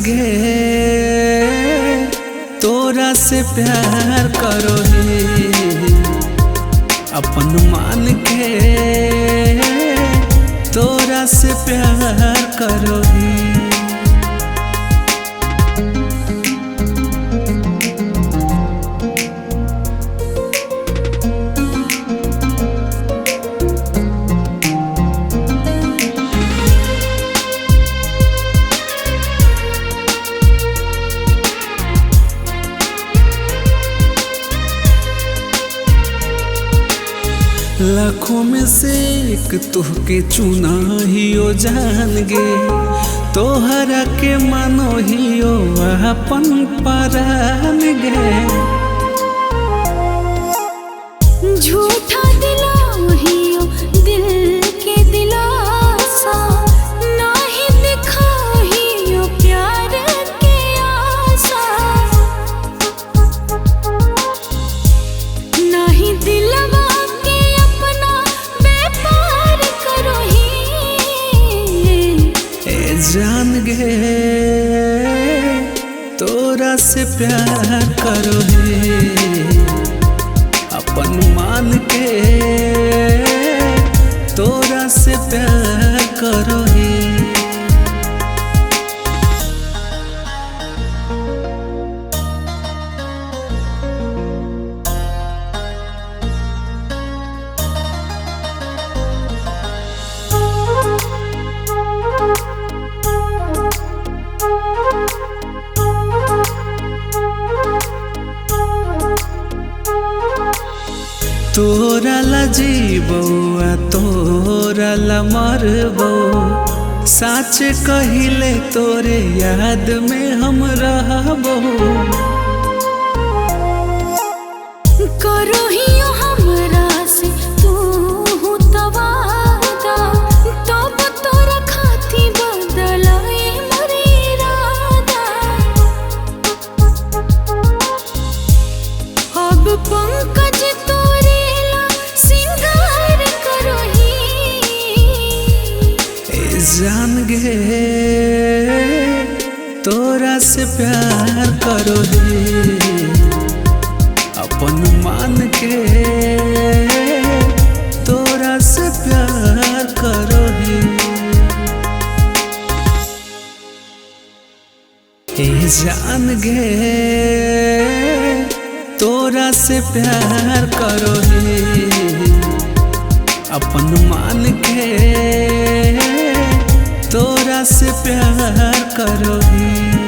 गे तोरा से प्यार करो ही अपन मान के तोरा से प्यार करो ही। लाखों में से एक तुहके चुना हियो जान गे तोहरा के मानो हियो अपन परान गे। झूठा दिला हियो दिल के दिलासा नाही दिखा हियो प्यार के आसा नाही दिलवा जान गे तोरा से प्यार करो हे अपन मान के तोरा से प्यार करो हे। तोरा ला जीबो तोरा ला मरबो साच कहिले तोरे याद में हम रहबो। करो हियो हमरा से तू तवादा तब तोरा खाती बदलाए मोर इरादा। अब पंकज जान गे तोरा से प्यार करो हे अपन मान के तोरा से प्यार करो हे। जान गे तोरा से प्यार करो हे अपन मान के तोरा से प्यार करो ही।